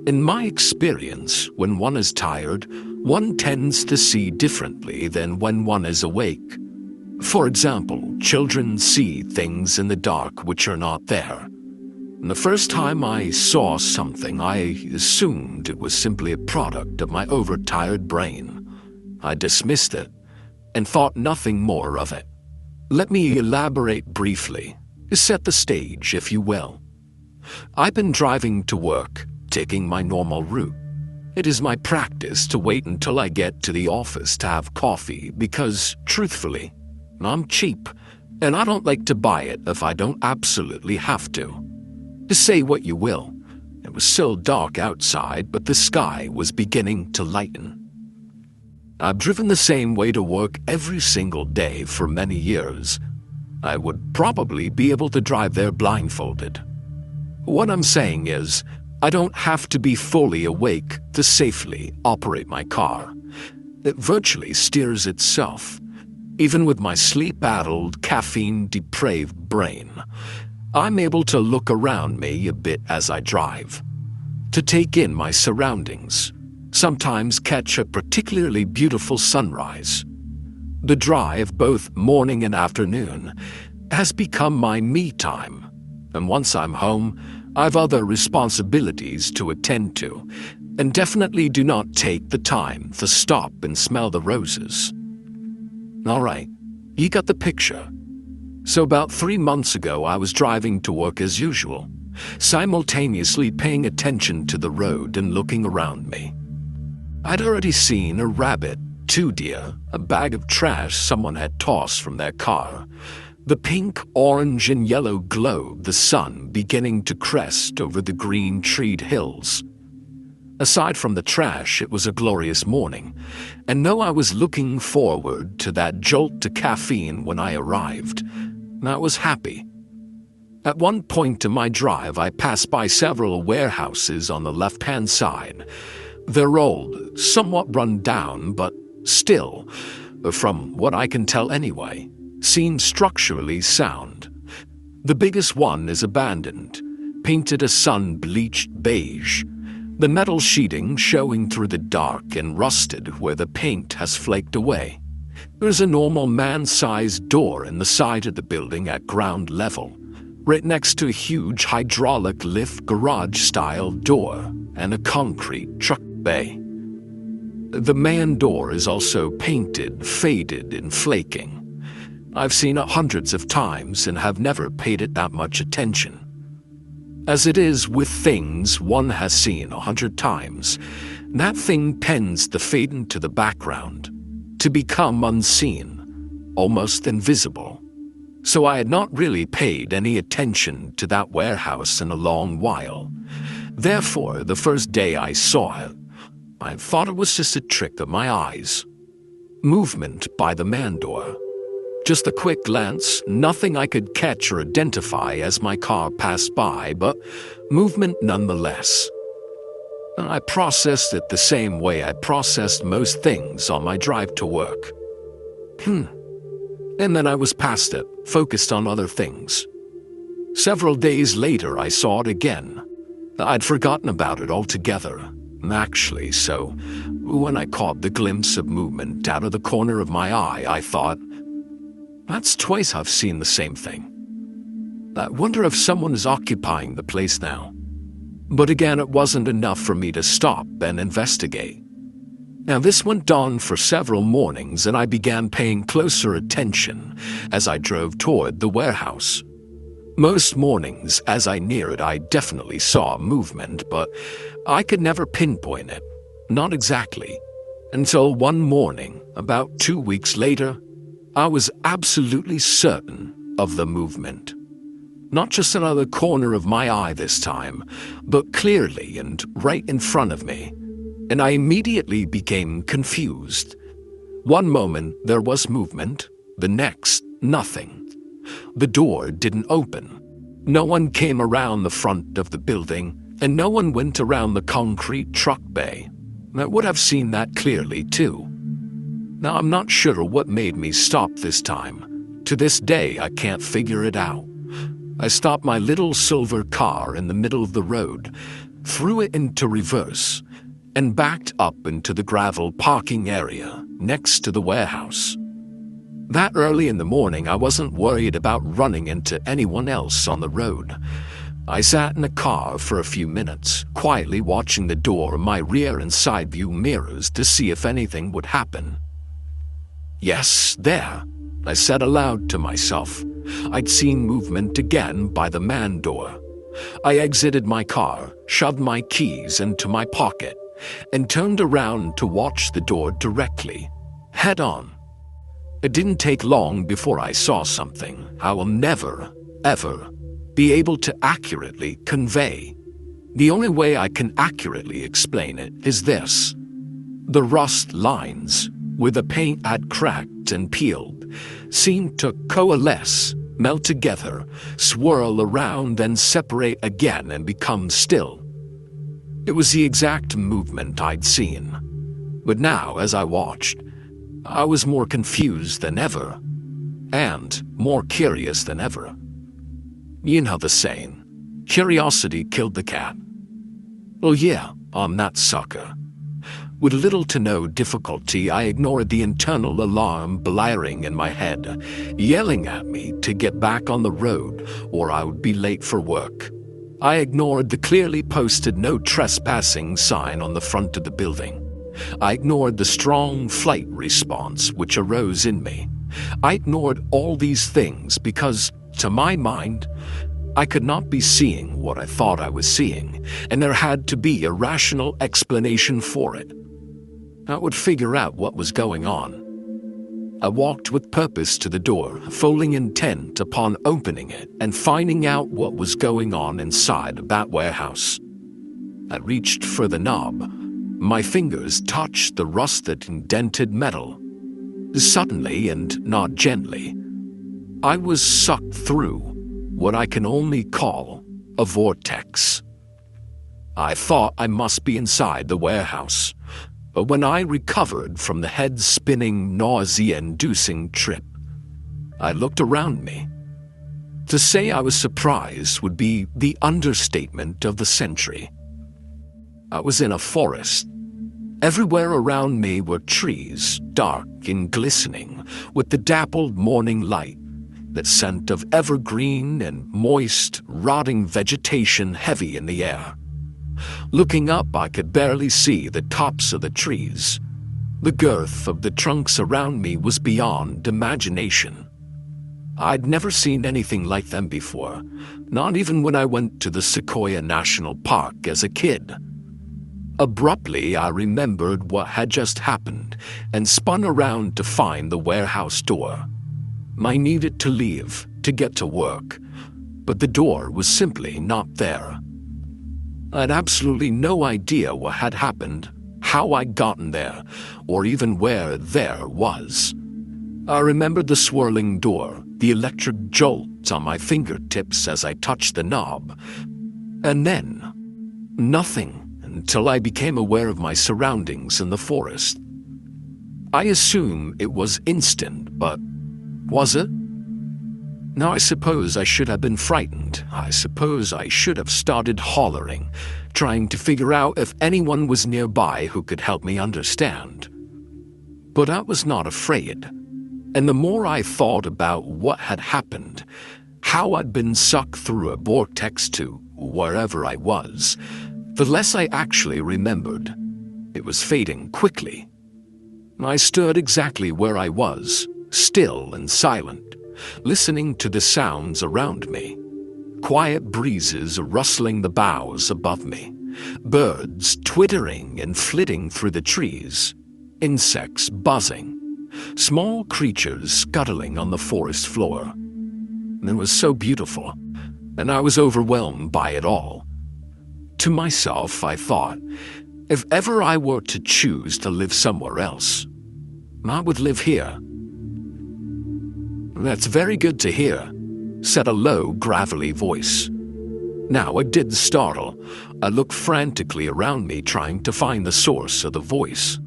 In my experience, when one is tired, one tends to see differently than when one is awake. For example, children see things in the dark which are not there. And the first time I saw something, I assumed it was simply a product of my overtired brain. I dismissed it and thought nothing more of it. Let me elaborate briefly, set the stage, if you will. I've been driving to work, taking my normal route. It is my practice to wait until I get to the office to have coffee because, truthfully, I'm cheap, and I don't like to buy it if I don't absolutely have to. To say what you will, it was still dark outside, but the sky was beginning to lighten. I've driven the same way to work every single day for many years. I would probably be able to drive there blindfolded. What I'm saying is, I don't have to be fully awake to safely operate my car. It virtually steers itself. Even with my sleep-addled, caffeine-depraved brain, I'm able to look around me a bit as I drive, to take in my surroundings, sometimes catch a particularly beautiful sunrise. The drive, both morning and afternoon, has become my me time, and once I'm home, I've other responsibilities to attend to, and definitely do not take the time to stop and smell the roses. All right, you got the picture. So about 3 months ago, I was driving to work as usual, simultaneously paying attention to the road and looking around me. I'd already seen a rabbit, 2 deer, a bag of trash someone had tossed from their car, the pink, orange, and yellow glow of the sun beginning to crest over the green-treed hills. Aside from the trash, it was a glorious morning, and though I was looking forward to that jolt to caffeine when I arrived, I was happy. At one point in my drive, I passed by several warehouses on the left-hand side. They're old, somewhat run down, but still, from what I can tell anyway, seem structurally sound. The biggest one is abandoned, painted a sun-bleached beige, the metal sheeting showing through the dark and rusted where the paint has flaked away. There's a normal man-sized door in the side of the building at ground level, right next to a huge hydraulic lift garage-style door and a concrete truck bay. The man door is also painted, faded, and flaking. I've seen it hundreds of times and have never paid it that much attention. As it is with things one has seen 100 times, that thing tends to fade into the background, to become unseen, almost invisible. So I had not really paid any attention to that warehouse in a long while. Therefore, the first day I saw it, I thought it was just a trick of my eyes. Movement by the man door. Just a quick glance, nothing I could catch or identify as my car passed by, but movement nonetheless. I processed it the same way I processed most things on my drive to work. And then I was past it, focused on other things. Several days later, I saw it again. I'd forgotten about it altogether, actually, so when I caught the glimpse of movement out of the corner of my eye, I thought, that's twice I've seen the same thing. I wonder if someone is occupying the place now. But again, it wasn't enough for me to stop and investigate. Now, this went on for several mornings, and I began paying closer attention as I drove toward the warehouse. Most mornings, as I neared it, I definitely saw movement, but I could never pinpoint it. Not exactly. Until one morning, about 2 weeks later, I was absolutely certain of the movement. Not just another corner of my eye this time, but clearly and right in front of me. And I immediately became confused. One moment there was movement, the next, nothing. The door didn't open. No one came around the front of the building, and no one went around the concrete truck bay. I would have seen that clearly too. Now, I'm not sure what made me stop this time. To this day, I can't figure it out. I stopped my little silver car in the middle of the road, threw it into reverse, and backed up into the gravel parking area next to the warehouse. That early in the morning, I wasn't worried about running into anyone else on the road. I sat in the car for a few minutes, quietly watching the door, my rear and side view mirrors to see if anything would happen. Yes, there, I said aloud to myself. I'd seen movement again by the man door. I exited my car, shoved my keys into my pocket, and turned around to watch the door directly, head on. It didn't take long before I saw something I will never, ever be able to accurately convey. The only way I can accurately explain it is this. The rust lines, where the paint had cracked and peeled, seemed to coalesce, melt together, swirl around, then separate again and become still. It was the exact movement I'd seen. But now, as I watched, I was more confused than ever, and more curious than ever. You know the saying, curiosity killed the cat. Well, yeah, I'm that sucker. With little to no difficulty, I ignored the internal alarm blaring in my head, yelling at me to get back on the road or I would be late for work. I ignored the clearly posted no trespassing sign on the front of the building. I ignored the strong flight response which arose in me. I ignored all these things because, to my mind, I could not be seeing what I thought I was seeing, and there had to be a rational explanation for it. I would figure out what was going on. I walked with purpose to the door, fully intent upon opening it and finding out what was going on inside that warehouse. I reached for the knob. My fingers touched the rusted, indented metal. Suddenly, and not gently, I was sucked through what I can only call a vortex. I thought I must be inside the warehouse, but when I recovered from the head-spinning, nausea-inducing trip, I looked around me. To say I was surprised would be the understatement of the century. I was in a forest. Everywhere around me were trees, dark and glistening, with the dappled morning light, that scent of evergreen and moist, rotting vegetation heavy in the air. Looking up, I could barely see the tops of the trees. The girth of the trunks around me was beyond imagination. I'd never seen anything like them before, not even when I went to the Sequoia National Park as a kid. Abruptly, I remembered what had just happened and spun around to find the warehouse door. I needed to leave to get to work, but the door was simply not there. I had absolutely no idea what had happened, how I'd gotten there, or even where there was. I remembered the swirling door, the electric jolt on my fingertips as I touched the knob, and then nothing until I became aware of my surroundings in the forest. I assume it was instant, but was it? Now I suppose I should have been frightened. I suppose I should have started hollering, trying to figure out if anyone was nearby who could help me understand. But I was not afraid, and the more I thought about what had happened, how I'd been sucked through a vortex to wherever I was, the less I actually remembered. It was fading quickly. I stood exactly where I was, still and silent, listening to the sounds around me. Quiet breezes rustling the boughs above me, birds twittering and flitting through the trees, insects buzzing, small creatures scuttling on the forest floor. It was so beautiful, and I was overwhelmed by it all. To myself, I thought, if ever I were to choose to live somewhere else, I would live here. "That's very good to hear," said a low, gravelly voice. Now I did startle. I looked frantically around me, trying to find the source of the voice.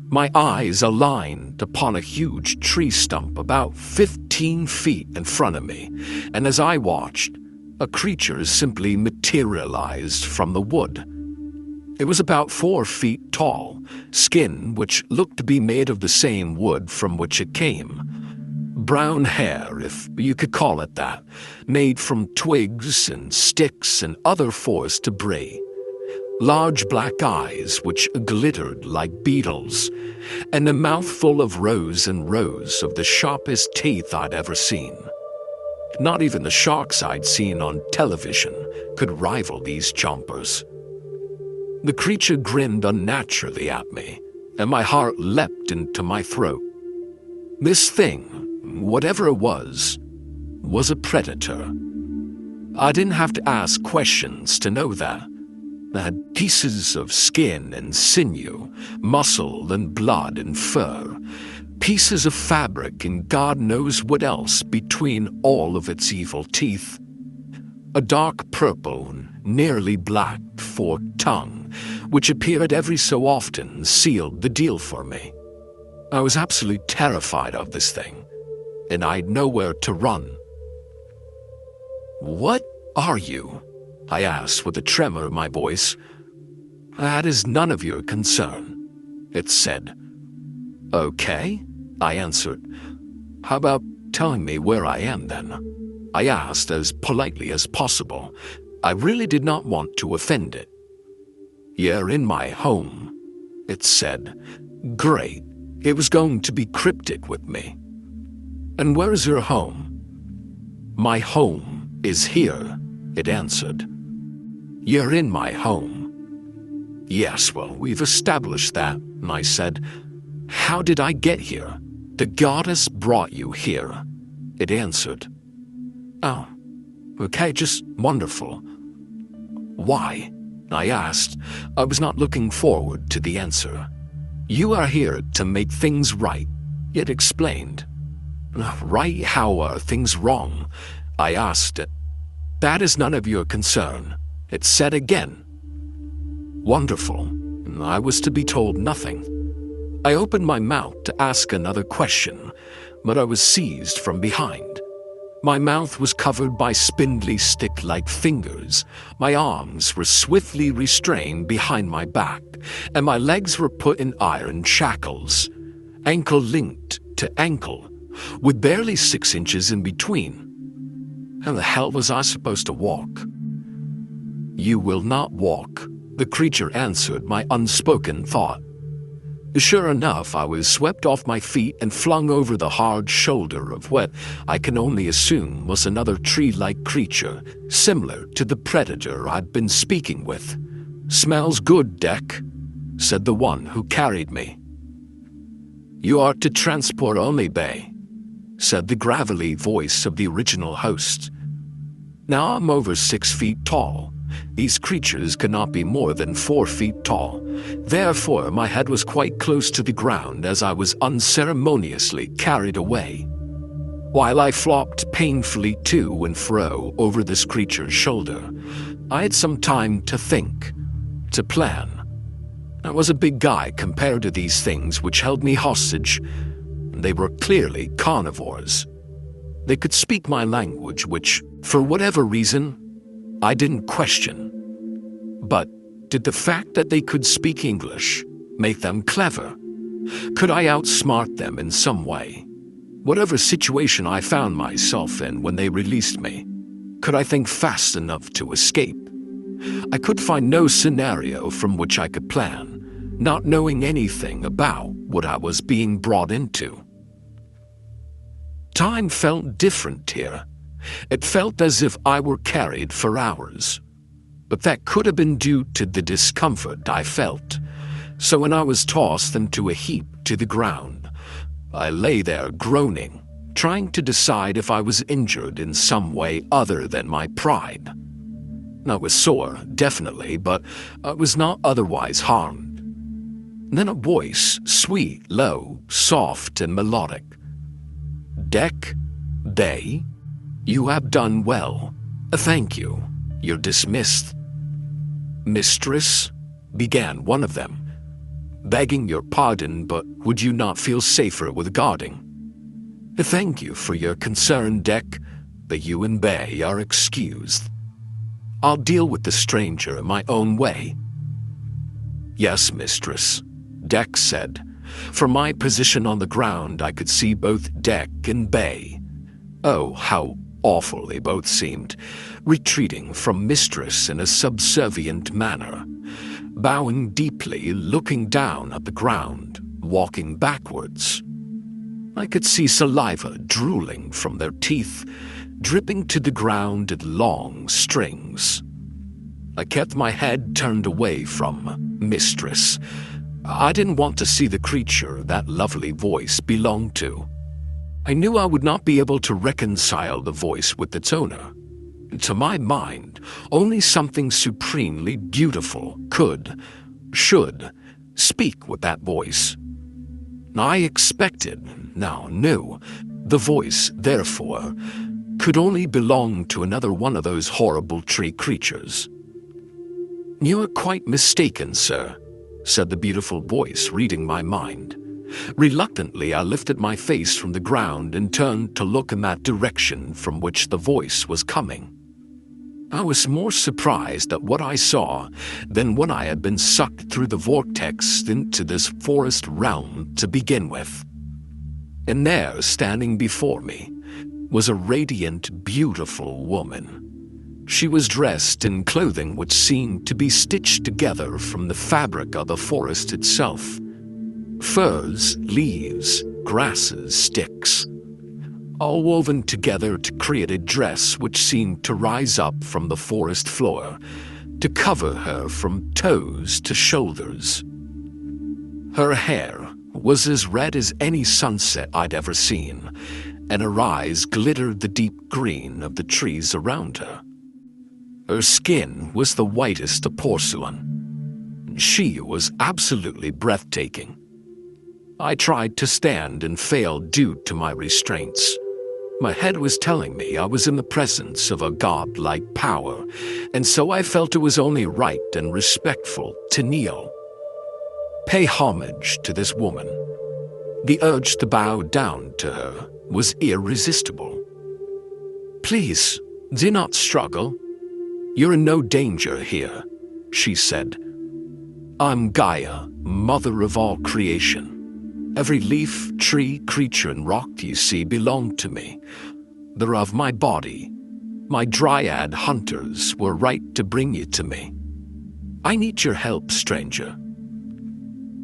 My eyes aligned upon a huge tree stump about 15 feet in front of me, and as I watched, A creature simply materialized from the wood. It was about 4 feet tall, skin which looked to be made of the same wood from which it came. Brown hair, if you could call it that, made from twigs and sticks and other forest debris. Large black eyes which glittered like beetles, and a mouth full of rows and rows of the sharpest teeth I'd ever seen. Not even the sharks I'd seen on television could rival these chompers. The creature grinned unnaturally at me, and my heart leapt into my throat. This thing, whatever it was a predator. I didn't have to ask questions to know that. It had pieces of skin and sinew, muscle and blood and fur, pieces of fabric and God knows what else between all of its evil teeth. A dark purple and nearly black forked tongue, which appeared every so often, sealed the deal for me. I was absolutely terrified of this thing, and I'd nowhere to run. "What are you?" I asked with a tremor in my voice. "That is none of your concern," it said. "Okay," I answered. "How about telling me where I am then?" I asked as politely as possible. I really did not want to offend it. "You're in my home," it said. Great. It was going to be cryptic with me. "And where is your home?" "My home is here," it answered. "You're in my home." "Yes, well, we've established that," I said. "How did I get here?" "The goddess brought you here," it answered. "Oh, okay, just wonderful." "Why?" I asked. I was not looking forward to the answer. "You are here to make things right," it explained. "Right? How are things wrong?" I asked it. "That is none of your concern," it said again. Wonderful. I was to be told nothing. I opened my mouth to ask another question, but I was seized from behind. My mouth was covered by spindly stick-like fingers, my arms were swiftly restrained behind my back, and my legs were put in iron shackles, ankle linked to ankle, with barely 6 inches in between. How the hell was I supposed to walk? "You will not walk," the creature answered my unspoken thought. Sure enough, I was swept off my feet and flung over the hard shoulder of what I can only assume was another tree-like creature, similar to the predator I'd been speaking with. "Smells good, Deck," said the one who carried me. "You are to transport only, Bay," said the gravelly voice of the original host. Now I'm over 6 feet tall. These creatures could not be more than 4 feet tall. Therefore, my head was quite close to the ground as I was unceremoniously carried away. While I flopped painfully to and fro over this creature's shoulder, I had some time to think, to plan. I was a big guy compared to these things which held me hostage. They were clearly carnivores. They could speak my language, which, for whatever reason, I didn't question. But did the fact that they could speak English make them clever? Could I outsmart them in some way? Whatever situation I found myself in when they released me, could I think fast enough to escape? I could find no scenario from which I could plan, not knowing anything about what I was being brought into. Time felt different here. It felt as if I were carried for hours. But that could have been due to the discomfort I felt. So when I was tossed into a heap to the ground, I lay there groaning, trying to decide if I was injured in some way other than my pride. I was sore, definitely, but I was not otherwise harmed. Then a voice, sweet, low, soft, and melodic. "Deck, they, you have done well. Thank you. You're dismissed." "Mistress," began one of them, "begging your pardon, but would you not feel safer with guarding?" "Thank you for your concern, Deck," The you and Bay are excused. I'll deal with the stranger in my own way." "Yes, mistress," Deck said. From my position on the ground, I could see both Deck and Bay. Oh, how awful they both seemed, retreating from mistress in a subservient manner, bowing deeply, looking down at the ground, walking backwards. I could see saliva drooling from their teeth, dripping to the ground in long strings. I kept my head turned away from mistress. I didn't want to see the creature that lovely voice belonged to. I knew I would not be able to reconcile the voice with its owner. To my mind, only something supremely beautiful should speak with that voice. I expected, now knew, the voice, therefore, could only belong to another one of those horrible tree creatures. "You are quite mistaken, sir," said the beautiful voice, reading my mind. Reluctantly, I lifted my face from the ground and turned to look in that direction from which the voice was coming. I was more surprised at what I saw than when I had been sucked through the vortex into this forest realm to begin with. And there, standing before me, was a radiant, beautiful woman. She was dressed in clothing which seemed to be stitched together from the fabric of the forest itself. Furs, leaves, grasses, sticks, all woven together to create a dress which seemed to rise up from the forest floor, to cover her from toes to shoulders. Her hair was as red as any sunset I'd ever seen, and her eyes glittered the deep green of the trees around her. Her skin was the whitest of porcelain. She was absolutely breathtaking. I tried to stand and failed due to my restraints. My head was telling me I was in the presence of a godlike power, and so I felt it was only right and respectful to kneel, pay homage to this woman. The urge to bow down to her was irresistible. "Please, do not struggle. You're in no danger here," she said. "I'm Gaia, mother of all creation. Every leaf, tree, creature, and rock you see belong to me. They're of my body. My dryad hunters were right to bring you to me. I need your help, stranger."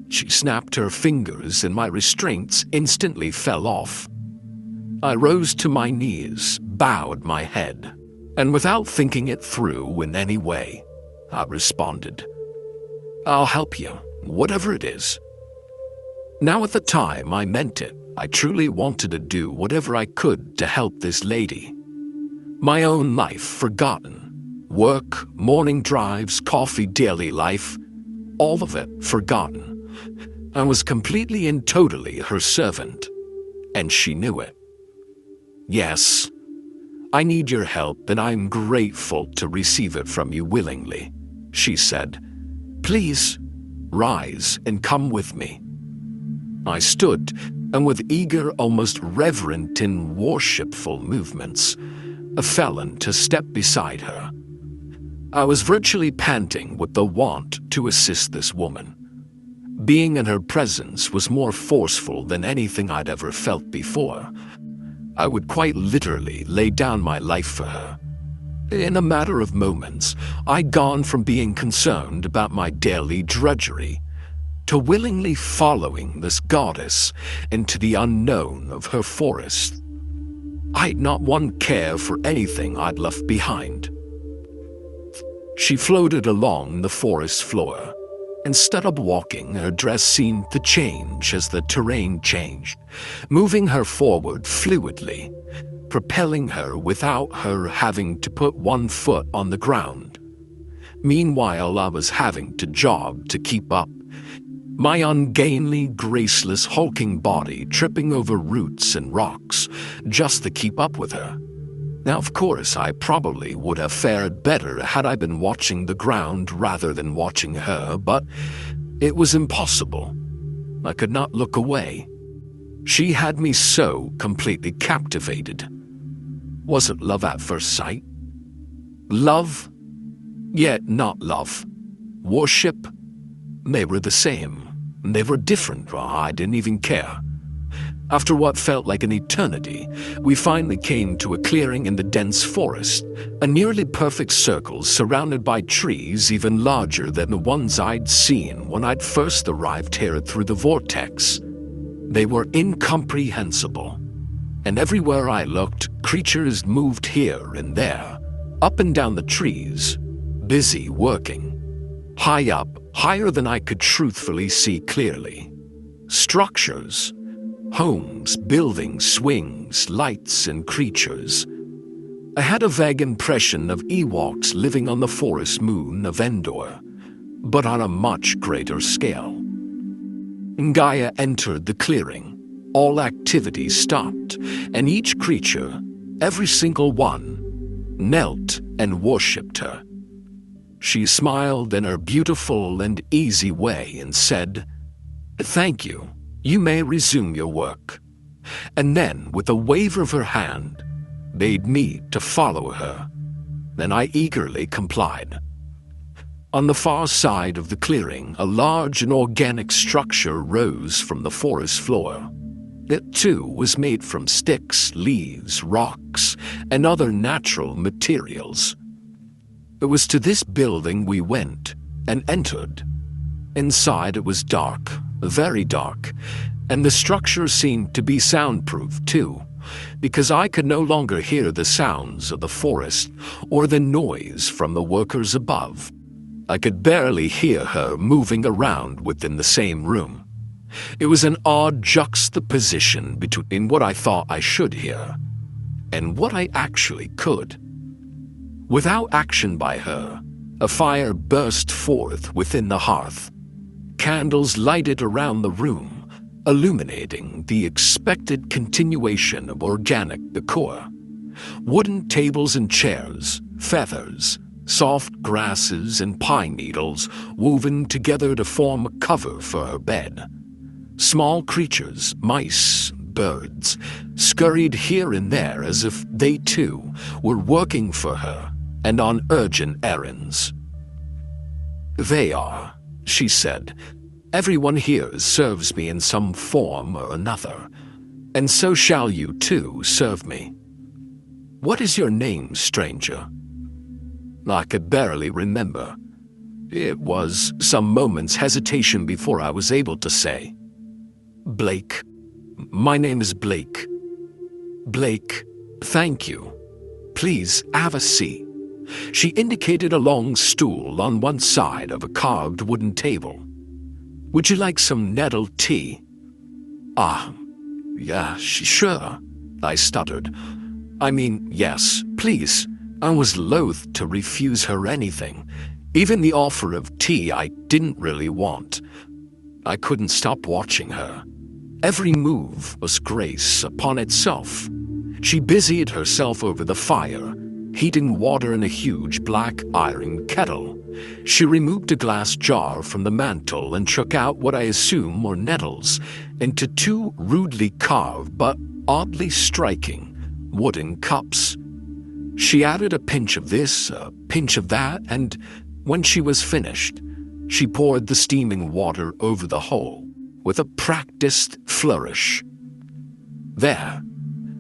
She snapped her fingers and my restraints instantly fell off. I rose to my knees, bowed my head, and without thinking it through in any way, I responded, "I'll help you, whatever it is." Now at the time, I meant it. I truly wanted to do whatever I could to help this lady. My own life forgotten. Work, morning drives, coffee, daily life, all of it forgotten. I was completely and totally her servant, and she knew it. "Yes, I need your help, and I'm grateful to receive it from you willingly," she said. "Please, rise and come with me." I stood, and with eager, almost reverent and worshipful movements, fell into step beside her. I was virtually panting with the want to assist this woman. Being in her presence was more forceful than anything I'd ever felt before. I would quite literally lay down my life for her. In a matter of moments, I'd gone from being concerned about my daily drudgery to willingly following this goddess into the unknown of her forest. I'd not one care for anything I'd left behind. She floated along the forest floor. Instead of walking, her dress seemed to change as the terrain changed, moving her forward fluidly, propelling her without her having to put one foot on the ground. Meanwhile, I was having to jog to keep up, my ungainly, graceless, hulking body tripping over roots and rocks just to keep up with her. Now, of course, I probably would have fared better had I been watching the ground rather than watching her, but it was impossible. I could not look away. She had me so completely captivated. Was it love at first sight? Love, yet not love. Worship? They were the same. They were different. I didn't even care. After what felt like an eternity, we finally came to a clearing in the dense forest, a nearly perfect circle surrounded by trees even larger than the ones I'd seen when I'd first arrived here through the vortex. They were incomprehensible, and everywhere I looked, creatures moved here and there, up and down the trees, busy working. High up, higher than I could truthfully see clearly. Structures. Homes, buildings, swings, lights, and creatures. I had a vague impression of Ewoks living on the forest moon of Endor, but on a much greater scale. Gaia entered the clearing. All activity stopped, and each creature, every single one, knelt and worshipped her. She smiled in her beautiful and easy way and said, "Thank you. You may resume your work." And then, with a wave of her hand, bade me to follow her. Then I eagerly complied. On the far side of the clearing, a large and organic structure rose from the forest floor. It, too, was made from sticks, leaves, rocks, and other natural materials. It was to this building we went and entered. Inside it was dark, very dark, and the structure seemed to be soundproof too, because I could no longer hear the sounds of the forest or the noise from the workers above. I could barely hear her moving around within the same room. It was an odd juxtaposition between what I thought I should hear and what I actually could. Without action by her, a fire burst forth within the hearth. Candles lighted around the room, illuminating the expected continuation of organic decor. Wooden tables and chairs, feathers, soft grasses and pine needles woven together to form a cover for her bed. Small creatures, mice, birds, scurried here and there as if they too were working for her and on urgent errands. "They are," she said. "Everyone here serves me in some form or another, and so shall you too serve me. What is your name, stranger?" I could barely remember. It was some moments' hesitation before I was able to say, "Blake. My name is Blake." "Blake, thank you. Please have a seat." She indicated a long stool on one side of a carved wooden table. "Would you like some nettle tea?" Yeah, sure," I stuttered. "I mean, yes, please." I was loath to refuse her anything, even the offer of tea I didn't really want. I couldn't stop watching her. Every move was grace upon itself. She busied herself over the fire, heating water in a huge black iron kettle. She removed a glass jar from the mantel and shook out what I assume were nettles into two rudely carved but oddly striking wooden cups. She added a pinch of this, a pinch of that, and when she was finished, she poured the steaming water over the whole with a practiced flourish. "There,"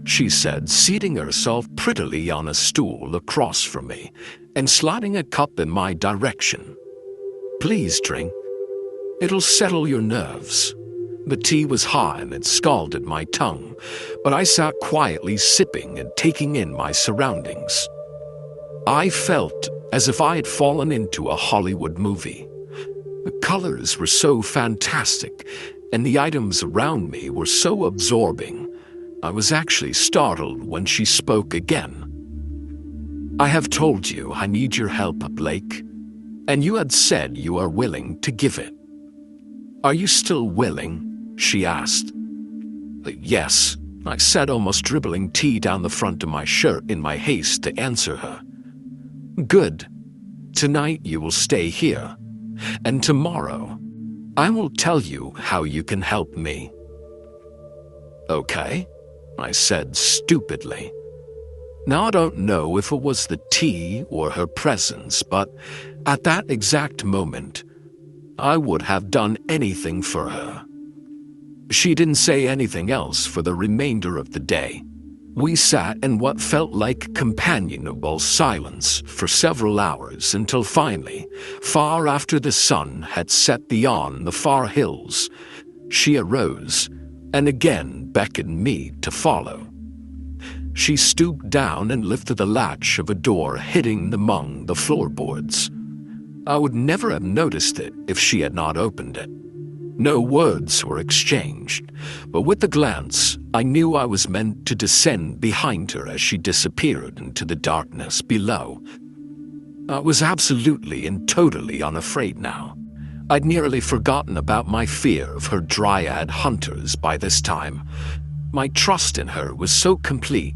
she said, seating herself prettily on a stool across from me and sliding a cup in my direction. "Please drink. It'll settle your nerves." The tea was hot and it scalded my tongue, but I sat quietly sipping and taking in my surroundings. I felt as if I had fallen into a Hollywood movie. The colors were so fantastic, and the items around me were so absorbing. I was actually startled when she spoke again. "I have told you I need your help, Blake, and you had said you are willing to give it. Are you still willing?" she asked. "Yes," I said, almost dribbling tea down the front of my shirt in my haste to answer her. "Good. Tonight you will stay here, and tomorrow I will tell you how you can help me." "Okay," I said stupidly. Now I don't know if it was the tea or her presence, but at that exact moment, I would have done anything for her. She didn't say anything else for the remainder of the day. We sat in what felt like companionable silence for several hours until finally, far after the sun had set beyond the far hills, she arose and again beckoned me to follow. She stooped down and lifted the latch of a door hidden among the floorboards. I would never have noticed it if she had not opened it. No words were exchanged, but with the glance, I knew I was meant to descend behind her as she disappeared into the darkness below. I was absolutely and totally unafraid now. I'd nearly forgotten about my fear of her dryad hunters by this time. My trust in her was so complete,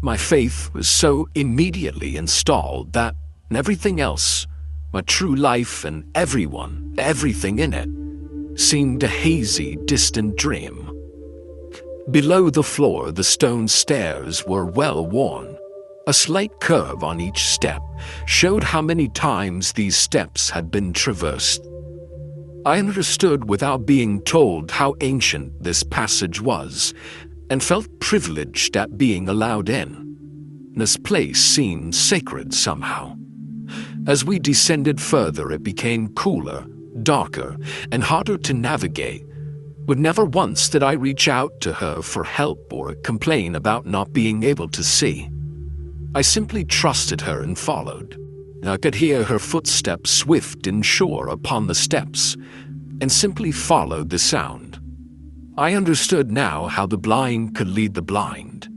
my faith was so immediately installed that everything else, my true life and everyone, everything in it, seemed a hazy, distant dream. Below the floor, the stone stairs were well worn. A slight curve on each step showed how many times these steps had been traversed. I understood without being told how ancient this passage was, and felt privileged at being allowed in. This place seemed sacred somehow. As we descended further, it became cooler, darker, and harder to navigate, but never once did I reach out to her for help or complain about not being able to see. I simply trusted her and followed. I could hear her footsteps swift and sure upon the steps, and simply followed the sound. I understood now how the blind could lead the blind.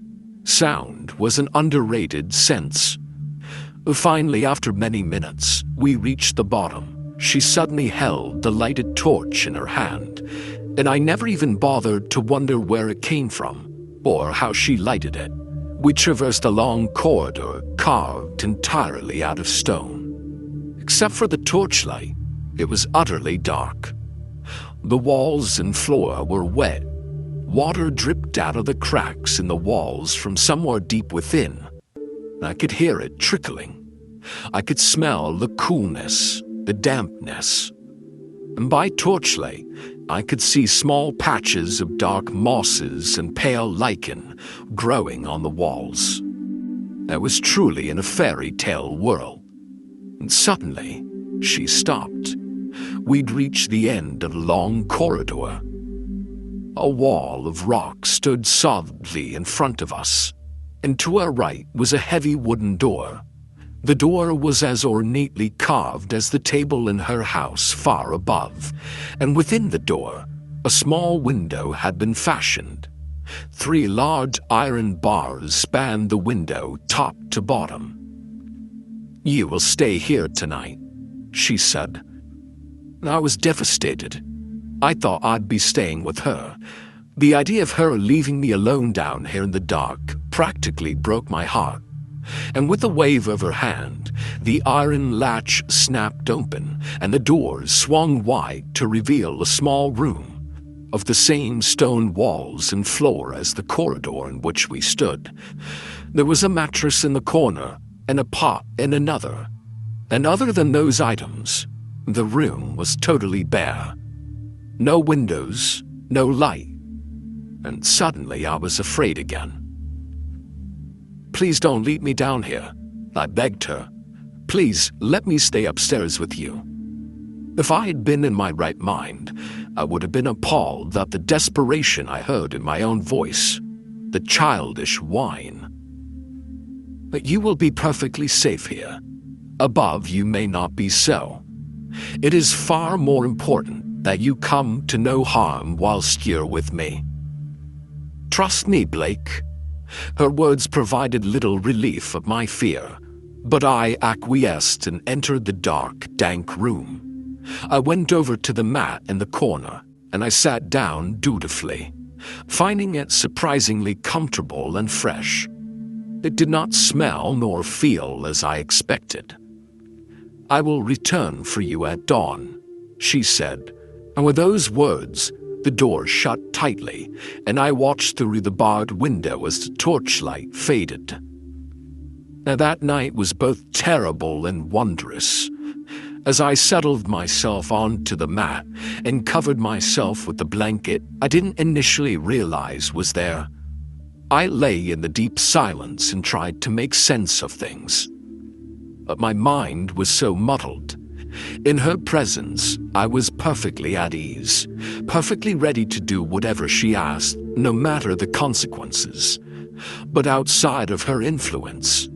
Sound was an underrated sense. Finally, after many minutes, we reached the bottom. She suddenly held the lighted torch in her hand, and I never even bothered to wonder where it came from, or how she lighted it. We traversed a long corridor carved entirely out of stone. Except for the torchlight, it was utterly dark. The walls and floor were wet. Water dripped out of the cracks in the walls from somewhere deep within. I could hear it trickling. I could smell the coolness, the dampness. And by torchlight, I could see small patches of dark mosses and pale lichen growing on the walls. I was truly in a fairy tale world. And suddenly, she stopped. We'd reached the end of the long corridor. A wall of rock stood solidly in front of us, and to our right was a heavy wooden door. The door was as ornately carved as the table in her house far above, and within the door, a small window had been fashioned. 3 large iron bars spanned the window top to bottom. "You will stay here tonight," she said. I was devastated. I thought I'd be staying with her. The idea of her leaving me alone down here in the dark practically broke my heart. And with a wave of her hand, the iron latch snapped open, and the doors swung wide to reveal a small room of the same stone walls and floor as the corridor in which we stood. There was a mattress in the corner, and a pot in another. And other than those items, the room was totally bare. No windows, no light. And suddenly I was afraid again. "Please don't leave me down here," I begged her. "Please let me stay upstairs with you." If I had been in my right mind, I would have been appalled at the desperation I heard in my own voice, the childish whine. "But you will be perfectly safe here. Above you may not be so. It is far more important that you come to no harm whilst you're with me. Trust me, Blake." Her words provided little relief of my fear, but I acquiesced and entered the dark, dank room. I went over to the mat in the corner, and I sat down dutifully, finding it surprisingly comfortable and fresh. It did not smell nor feel as I expected. "I will return for you at dawn," she said, and with those words, the door shut tightly, and I watched through the barred window as the torchlight faded. Now that night was both terrible and wondrous. As I settled myself onto the mat and covered myself with the blanket I didn't initially realize was there, I lay in the deep silence and tried to make sense of things. But my mind was so muddled. In her presence, I was perfectly at ease, perfectly ready to do whatever she asked, no matter the consequences. But outside of her influence,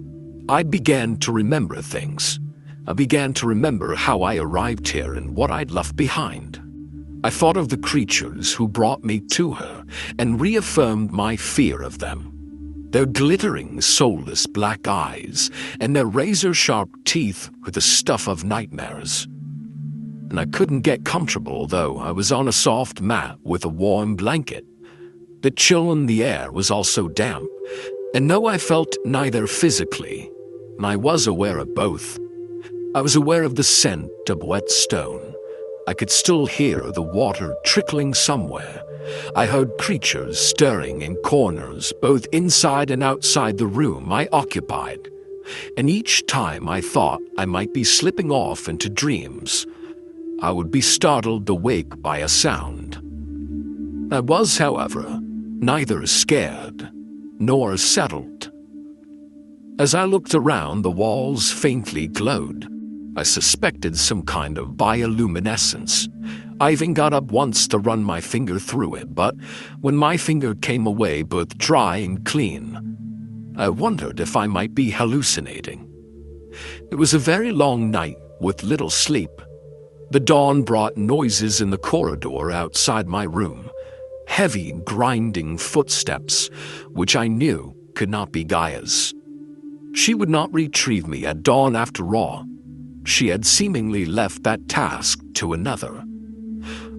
I began to remember things. I began to remember how I arrived here and what I'd left behind. I thought of the creatures who brought me to her and reaffirmed my fear of them. Their glittering, soulless black eyes and their razor-sharp teeth were the stuff of nightmares. And I couldn't get comfortable, though I was on a soft mat with a warm blanket. The chill in the air was also damp, and though I felt neither physically, I was aware of both. I was aware of the scent of wet stone. I could still hear the water trickling somewhere. I heard creatures stirring in corners, both inside and outside the room I occupied. And each time I thought I might be slipping off into dreams, I would be startled awake by a sound. I was, however, neither scared nor settled. As I looked around, the walls faintly glowed. I suspected some kind of bioluminescence. I even got up once to run my finger through it, but when my finger came away both dry and clean, I wondered if I might be hallucinating. It was a very long night with little sleep. The dawn brought noises in the corridor outside my room, heavy, grinding footsteps, which I knew could not be Gaia's. She would not retrieve me at dawn after all. She had seemingly left that task to another.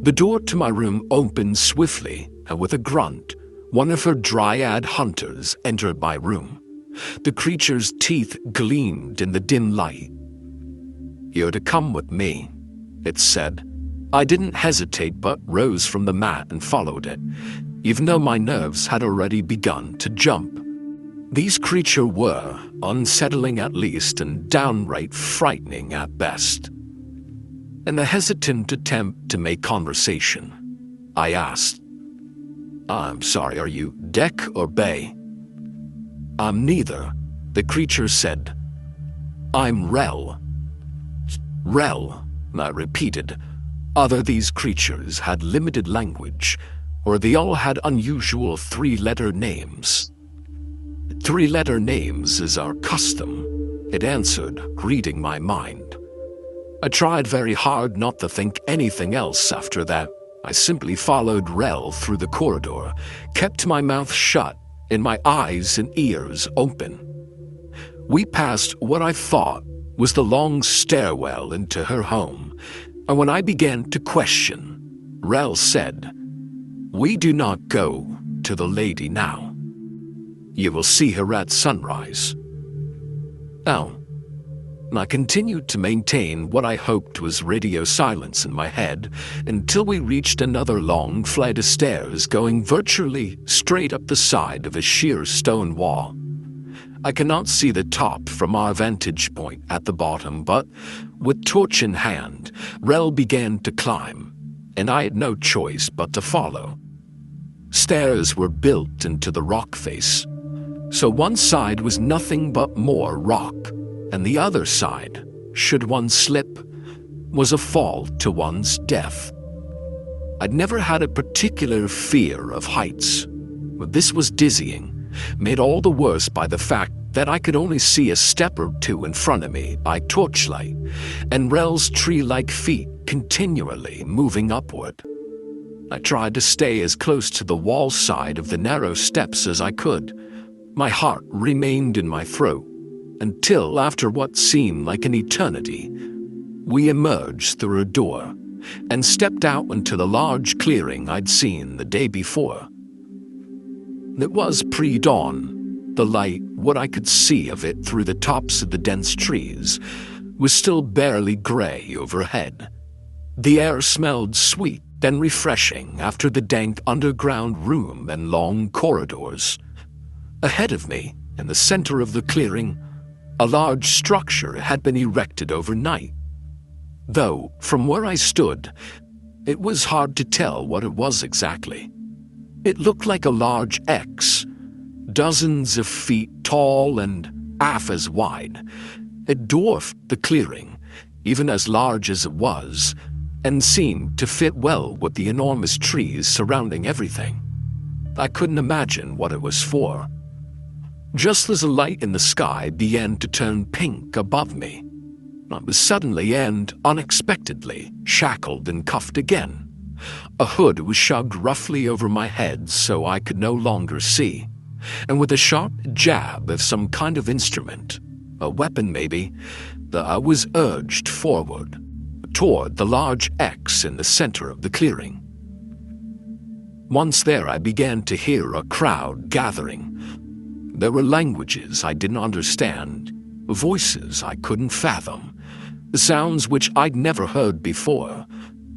The door to my room opened swiftly, and with a grunt, one of her dryad hunters entered my room. The creature's teeth gleamed in the dim light. "You're to come with me," it said. I didn't hesitate but rose from the mat and followed it, even though my nerves had already begun to jump. These creatures were unsettling at least and downright frightening at best. In a hesitant attempt to make conversation, I asked, "I'm sorry, are you Deck or Bay?" "I'm neither," the creature said. "I'm Rel." "Rel," I repeated. Either these creatures had limited language, or they all had unusual three-letter names. "Three-letter names is our custom," it answered, reading my mind. I tried very hard not to think anything else after that. I simply followed Rel through the corridor, kept my mouth shut and my eyes and ears open. We passed what I thought was the long stairwell into her home, and when I began to question, Rel said, "We do not go to the lady now. You will see her at sunrise." Now, I continued to maintain what I hoped was radio silence in my head until we reached another long flight of stairs going virtually straight up the side of a sheer stone wall. I cannot see the top from our vantage point at the bottom, but with torch in hand, Rel began to climb, and I had no choice but to follow. Stairs were built into the rock face, so one side was nothing but more rock, and the other side, should one slip, was a fall to one's death. I'd never had a particular fear of heights, but this was dizzying, made all the worse by the fact that I could only see a step or two in front of me by torchlight, and Rel's tree-like feet continually moving upward. I tried to stay as close to the wall side of the narrow steps as I could. My heart remained in my throat, until after what seemed like an eternity, we emerged through a door and stepped out into the large clearing I'd seen the day before. It was pre-dawn. The light, what I could see of it through the tops of the dense trees, was still barely gray overhead. The air smelled sweet and refreshing after the dank underground room and long corridors. Ahead of me, in the center of the clearing, A large structure had been erected overnight. Though, from where I stood, it was hard to tell what it was exactly. It looked like a large X, dozens of feet tall and half as wide. It dwarfed the clearing, even as large as it was, and seemed to fit well with the enormous trees surrounding everything. I couldn't imagine what it was for. Just as a light in the sky began to turn pink above me, I was suddenly and unexpectedly shackled and cuffed again. A hood was shoved roughly over my head so I could no longer see, and with a sharp jab of some kind of instrument, a weapon maybe, I was urged forward, toward the large X in the center of the clearing. Once there, I began to hear a crowd gathering. There were languages I didn't understand, voices I couldn't fathom, sounds which I'd never heard before,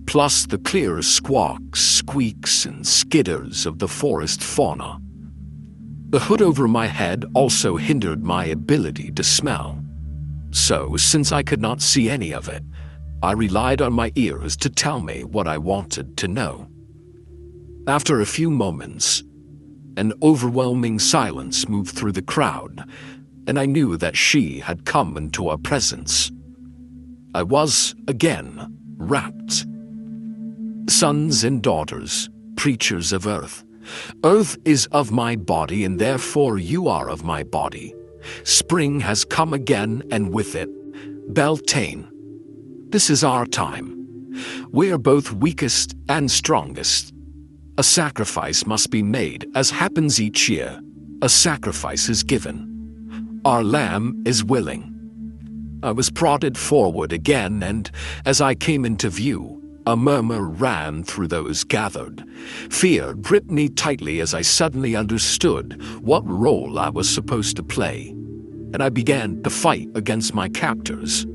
plus the clear squawks, squeaks, and skitters of the forest fauna. The hood over my head also hindered my ability to smell. So, since I could not see any of it, I relied on my ears to tell me what I wanted to know. After a few moments, an overwhelming silence moved through the crowd, and I knew that she had come into our presence. I was, again, rapt. Sons and daughters, preachers of Earth. Earth is of my body, and therefore you are of my body. Spring has come again, and with it, Beltane. This is our time. We are both weakest and strongest. A sacrifice must be made, as happens each year. A sacrifice is given. Our lamb is willing. I was prodded forward again, and as I came into view, a murmur ran through those gathered. Fear gripped me tightly as I suddenly understood what role I was supposed to play, and I began to fight against my captors.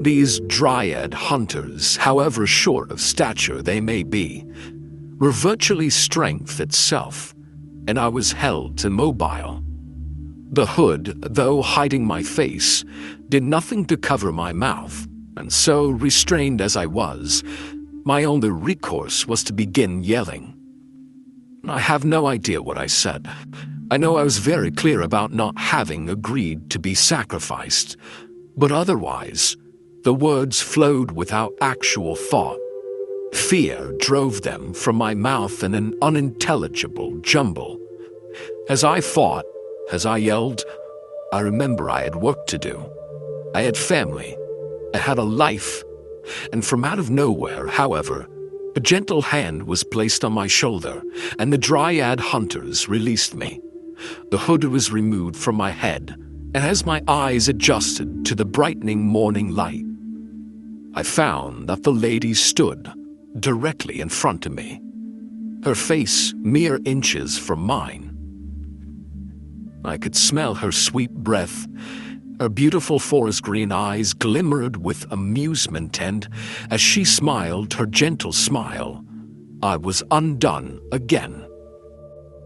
These dryad hunters, however short of stature they may be, were virtually strength itself, and I was held immobile. The hood, though hiding my face, did nothing to cover my mouth, and so, restrained as I was, my only recourse was to begin yelling. I have no idea what I said. I know I was very clear about not having agreed to be sacrificed, but otherwise, the words flowed without actual thought. Fear drove them from my mouth in an unintelligible jumble. As I fought, as I yelled, I remember I had work to do. I had family. I had a life. And from out of nowhere, however, a gentle hand was placed on my shoulder, and the dryad hunters released me. The hood was removed from my head, and as my eyes adjusted to the brightening morning light, I found that the lady stood directly in front of me, her face mere inches from mine. I could smell her sweet breath. Her beautiful forest green eyes glimmered with amusement, and as she smiled her gentle smile, I was undone again.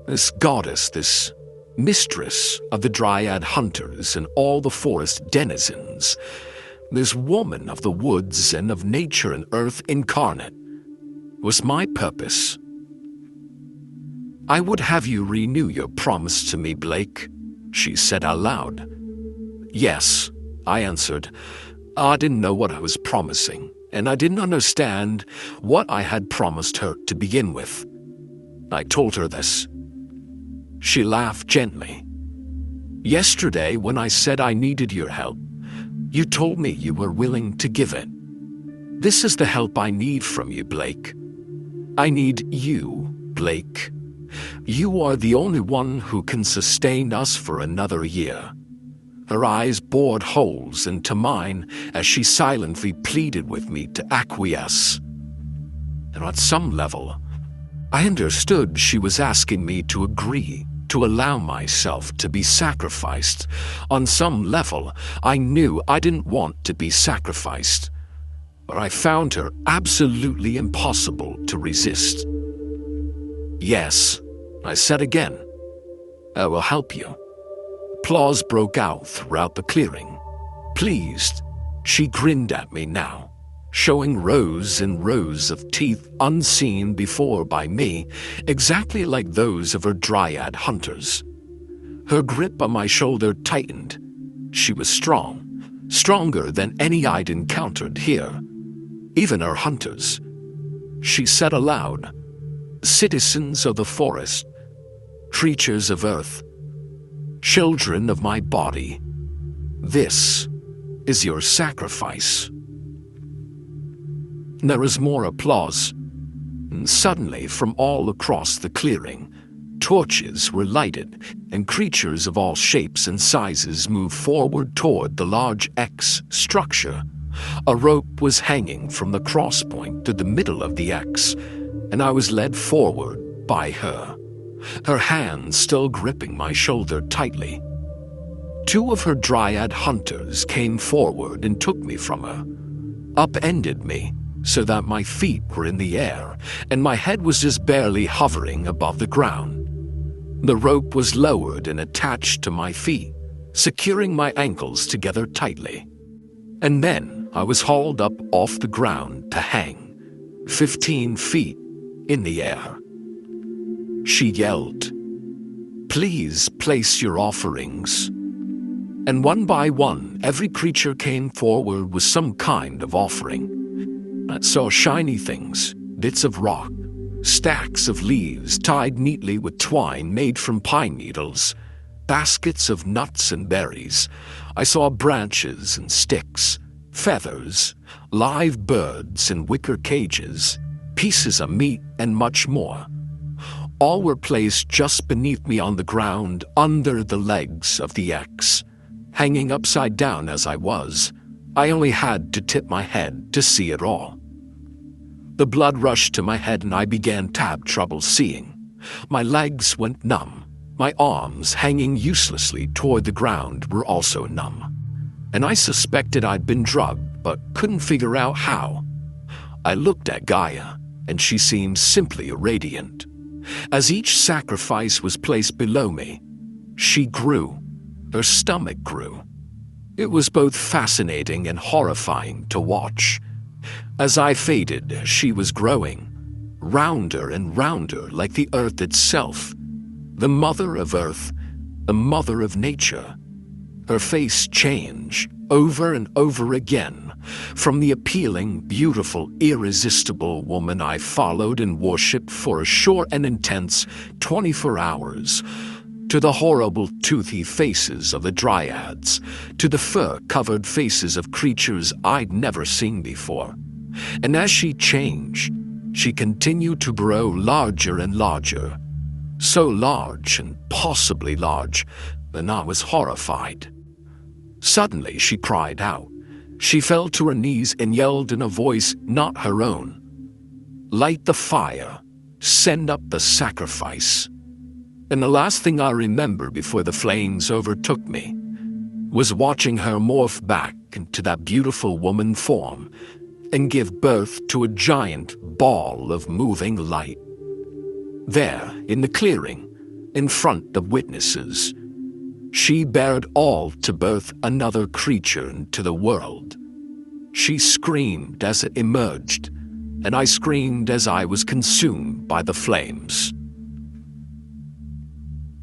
This goddess, this mistress of the dryad hunters and all the forest denizens, this woman of the woods and of nature and earth incarnate, was my purpose. "I would have you renew your promise to me, Blake," she said aloud. "Yes," I answered. I didn't know what I was promising, and I didn't understand what I had promised her to begin with. I told her this. She laughed gently. "Yesterday, when I said I needed your help, you told me you were willing to give it. This is the help I need from you, Blake. I need you, Blake. You are the only one who can sustain us for another year." Her eyes bored holes into mine as she silently pleaded with me to acquiesce. And at some level, I understood she was asking me to agree, to allow myself to be sacrificed. On some level, I knew I didn't want to be sacrificed, but I found her absolutely impossible to resist. "Yes," I said again, "I will help you. Applause broke out throughout the clearing. Pleased, she grinned at me now, showing rows and rows of teeth unseen before by me, exactly like those of her dryad hunters. Her grip on my shoulder tightened. She was strong, stronger than any I'd encountered here, even her hunters. She said aloud, "Citizens of the forest, creatures of earth, children of my body, this is your sacrifice." There was more applause, and suddenly from all across the clearing, torches were lighted, and creatures of all shapes and sizes moved forward toward the large X structure. A rope was hanging from the crosspoint to the middle of the X, and I was led forward by her, her hands still gripping my shoulder tightly. Two of her dryad hunters came forward and took me from her, upended me so that my feet were in the air and my head was just barely hovering above the ground. The rope was lowered and attached to my feet, securing my ankles together tightly. And then I was hauled up off the ground to hang, 15 feet in the air. She yelled, "Please place your offerings." And one by one, every creature came forward with some kind of offering. I saw shiny things, bits of rock, stacks of leaves tied neatly with twine made from pine needles, baskets of nuts and berries. I saw branches and sticks, feathers, live birds in wicker cages, pieces of meat, and much more. All were placed just beneath me on the ground under the legs of the X. Hanging upside down as I was, I only had to tip my head to see it all. The blood rushed to my head and I began to have trouble seeing. My legs went numb. My arms, hanging uselessly toward the ground, were also numb. And I suspected I'd been drugged, but couldn't figure out how. I looked at Gaia, and she seemed simply radiant. As each sacrifice was placed below me, she grew. Her stomach grew. It was both fascinating and horrifying to watch. As I faded, she was growing, rounder and rounder like the earth itself, the mother of earth, the mother of nature. Her face changed over and over again, from the appealing, beautiful, irresistible woman I followed and worshipped for a short and intense 24 hours, to the horrible, toothy faces of the dryads, to the fur-covered faces of creatures I'd never seen before. And as she changed, she continued to grow larger and larger, so large and possibly large that I was horrified. Suddenly she cried out. She fell to her knees and yelled in a voice not her own, "Light the fire, send up the sacrifice." And the last thing I remember before the flames overtook me was watching her morph back into that beautiful woman form and give birth to a giant ball of moving light. There, in the clearing, in front of witnesses, she bared all to birth another creature into the world. She screamed as it emerged, and I screamed as I was consumed by the flames.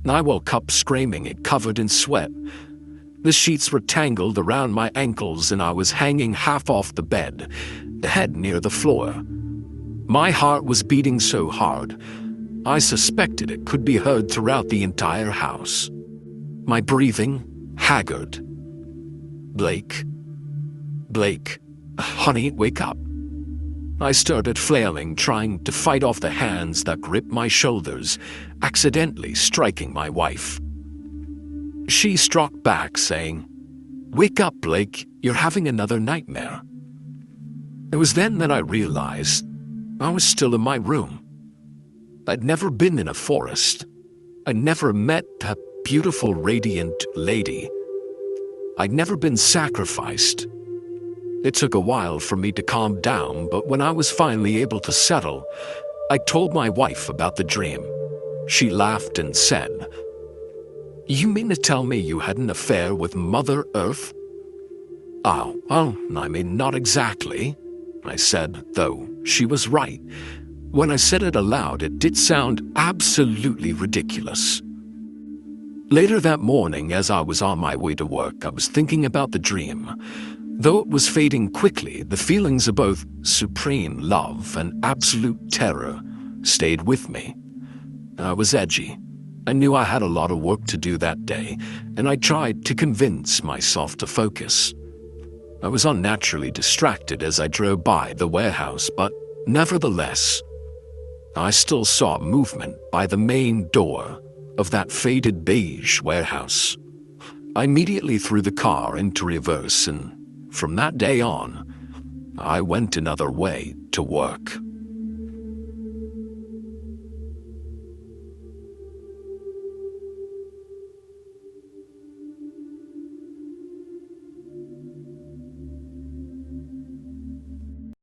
I woke up screaming and covered in sweat. The sheets were tangled around my ankles and I was hanging half off the bed, the head near the floor. My heart was beating so hard, I suspected it could be heard throughout the entire house. My breathing, haggard. Blake, honey, wake up." I started flailing, trying to fight off the hands that gripped my shoulders, accidentally striking my wife. She struck back, saying, "Wake up, Blake, you're having another nightmare." It was then that I realized I was still in my room. I'd never been in a forest. I'd never met that beautiful, radiant lady. I'd never been sacrificed. It took a while for me to calm down, but when I was finally able to settle, I told my wife about the dream. She laughed and said, You mean to tell me you had an affair with Mother Earth? Oh, well, I mean, not exactly, I said, though she was right. When I said it aloud, it did sound absolutely ridiculous. Later that morning, as I was on my way to work, I was thinking about the dream. Though it was fading quickly, the feelings of both supreme love and absolute terror stayed with me. I was edgy. I knew I had a lot of work to do that day, and I tried to convince myself to focus. I was unnaturally distracted as I drove by the warehouse, but nevertheless, I still saw movement by the main door of that faded beige warehouse. I immediately threw the car into reverse, and from that day on, I went another way to work.